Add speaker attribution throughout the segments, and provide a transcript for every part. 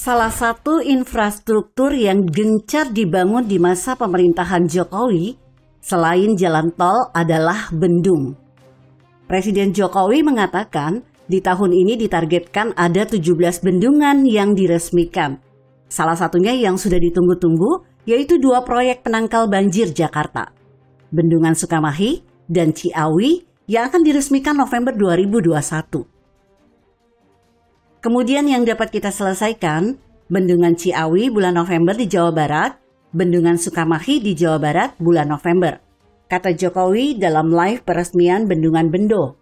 Speaker 1: Salah satu infrastruktur yang gencar dibangun di masa pemerintahan Jokowi selain jalan tol adalah bendung. Presiden Jokowi mengatakan di tahun ini ditargetkan ada 17 bendungan yang diresmikan. Salah satunya yang sudah ditunggu-tunggu yaitu 2 proyek penangkal banjir Jakarta. Bendungan Sukamahi dan Ciawi yang akan diresmikan November 2021. Kemudian yang dapat kita selesaikan, Bendungan Ciawi bulan November di Jawa Barat, Bendungan Sukamahi di Jawa Barat bulan November, kata Jokowi dalam live peresmian Bendungan Bendo.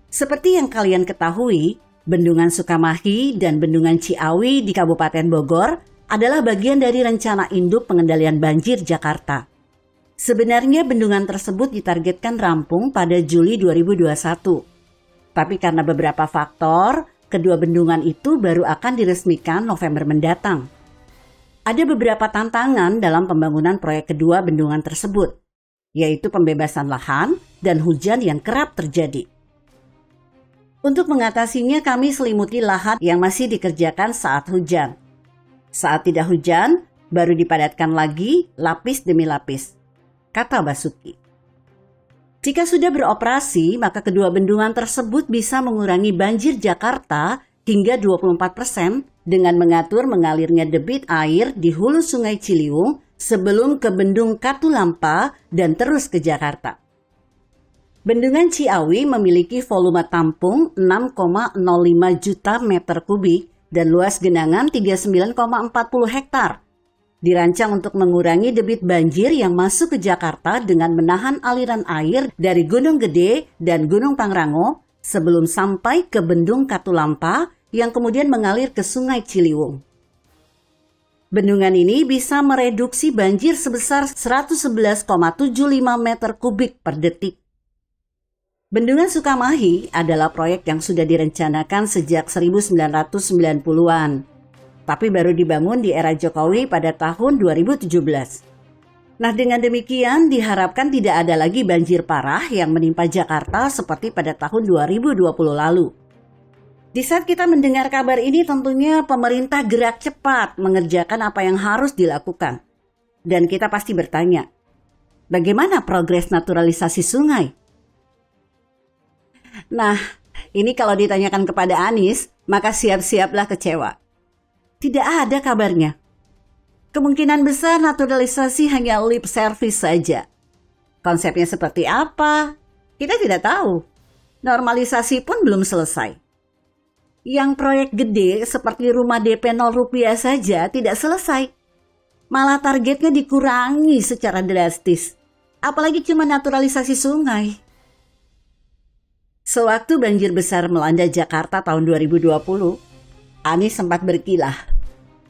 Speaker 1: Seperti yang kalian ketahui, Bendungan Sukamahi dan Bendungan Ciawi di Kabupaten Bogor adalah bagian dari rencana induk pengendalian banjir Jakarta. Sebenarnya bendungan tersebut ditargetkan rampung pada Juli 2021. Tapi karena beberapa faktor, kedua bendungan itu baru akan diresmikan November mendatang. Ada beberapa tantangan dalam pembangunan proyek kedua bendungan tersebut, yaitu pembebasan lahan dan hujan yang kerap terjadi. Untuk mengatasinya kami selimuti lahan yang masih dikerjakan saat hujan. Saat tidak hujan, baru dipadatkan lagi lapis demi lapis, kata Basuki. Jika sudah beroperasi, maka kedua bendungan tersebut bisa mengurangi banjir Jakarta hingga 24% dengan mengatur mengalirnya debit air di hulu Sungai Ciliwung sebelum ke Bendung Katulampa dan terus ke Jakarta. Bendungan Ciawi memiliki volume tampung 6,05 juta meter kubik dan luas genangan 39,40 hektar. Dirancang untuk mengurangi debit banjir yang masuk ke Jakarta dengan menahan aliran air dari Gunung Gede dan Gunung Pangrango sebelum sampai ke Bendung Katulampa yang kemudian mengalir ke Sungai Ciliwung. Bendungan ini bisa mereduksi banjir sebesar 111,75 meter kubik per detik. Bendungan Sukamahi adalah proyek yang sudah direncanakan sejak 1990-an. Tapi baru dibangun di era Jokowi pada tahun 2017. Nah, dengan demikian diharapkan tidak ada lagi banjir parah yang menimpa Jakarta seperti pada tahun 2020 lalu. Di saat kita mendengar kabar ini tentunya pemerintah gerak cepat mengerjakan apa yang harus dilakukan. Dan kita pasti bertanya, bagaimana progres naturalisasi sungai? Nah, ini kalau ditanyakan kepada Anies, maka siap-siaplah kecewa. Tidak ada kabarnya. Kemungkinan besar naturalisasi hanya lip service saja. Konsepnya seperti apa? Kita tidak tahu. Normalisasi pun belum selesai. Yang proyek gede seperti rumah DP 0 rupiah saja tidak selesai. Malah targetnya dikurangi secara drastis. Apalagi cuma naturalisasi sungai. Sewaktu banjir besar melanda Jakarta tahun 2020, Anies sempat berkilah,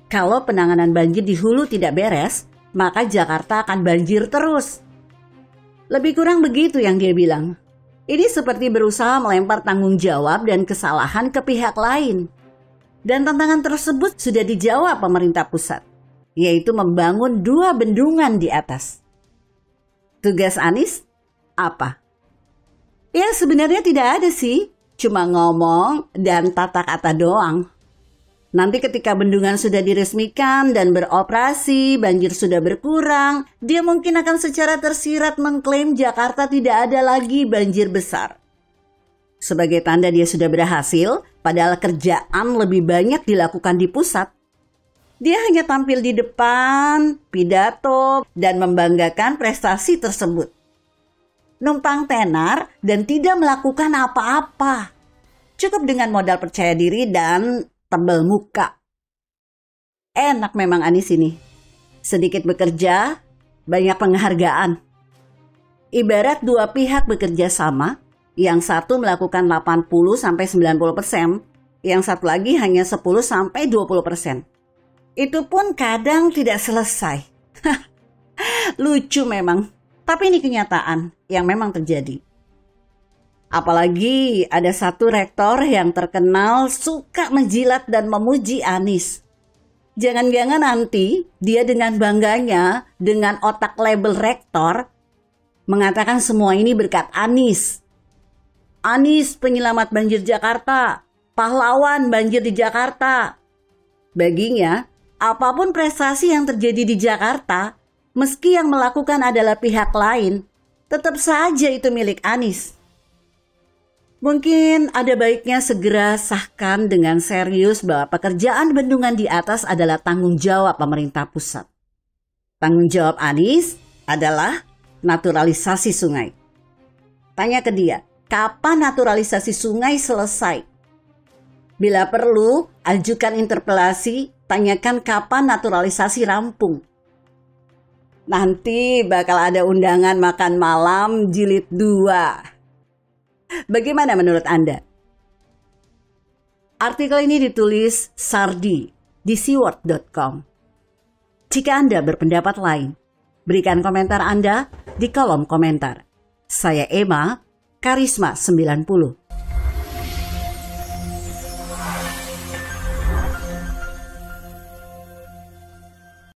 Speaker 1: kalau penanganan banjir di hulu tidak beres, maka Jakarta akan banjir terus. Lebih kurang begitu yang dia bilang. Ini seperti berusaha melempar tanggung jawab dan kesalahan ke pihak lain. Dan tantangan tersebut sudah dijawab pemerintah pusat, yaitu membangun 2 bendungan di atas. Tugas Anies apa? Ya sebenarnya tidak ada sih, cuma ngomong dan tata kata doang. Nanti ketika bendungan sudah diresmikan dan beroperasi, banjir sudah berkurang, dia mungkin akan secara tersirat mengklaim Jakarta tidak ada lagi banjir besar. Sebagai tanda dia sudah berhasil, padahal kerjaan lebih banyak dilakukan di pusat. Dia hanya tampil di depan, pidato, dan membanggakan prestasi tersebut. Numpang tenar dan tidak melakukan apa-apa. Cukup dengan modal percaya diri dan tebal muka. Enak memang Anies ini. Sedikit bekerja, banyak penghargaan. Ibarat 2 pihak bekerja sama, yang satu melakukan 80-90%, yang satu lagi hanya 10-20%. Itu pun kadang tidak selesai. Lucu memang, tapi ini kenyataan yang memang terjadi. Apalagi ada satu rektor yang terkenal suka menjilat dan memuji Anies. Jangan-jangan nanti dia dengan bangganya, dengan otak label rektor, mengatakan semua ini berkat Anies. Anies penyelamat banjir Jakarta, pahlawan banjir di Jakarta. Baginya, apapun prestasi yang terjadi di Jakarta, meski yang melakukan adalah pihak lain, tetap saja itu milik Anies. Mungkin ada baiknya segera sahkan dengan serius bahwa pekerjaan bendungan di atas adalah tanggung jawab pemerintah pusat. Tanggung jawab Anies adalah naturalisasi sungai. Tanya ke dia, kapan naturalisasi sungai selesai? Bila perlu, ajukan interpelasi, tanyakan kapan naturalisasi rampung. Nanti bakal ada undangan makan malam jilid 2. Bagaimana menurut Anda? Artikel ini ditulis Sardi di seaworld.com. Jika Anda berpendapat lain, berikan komentar Anda di kolom komentar. Saya Emma, Karisma 90.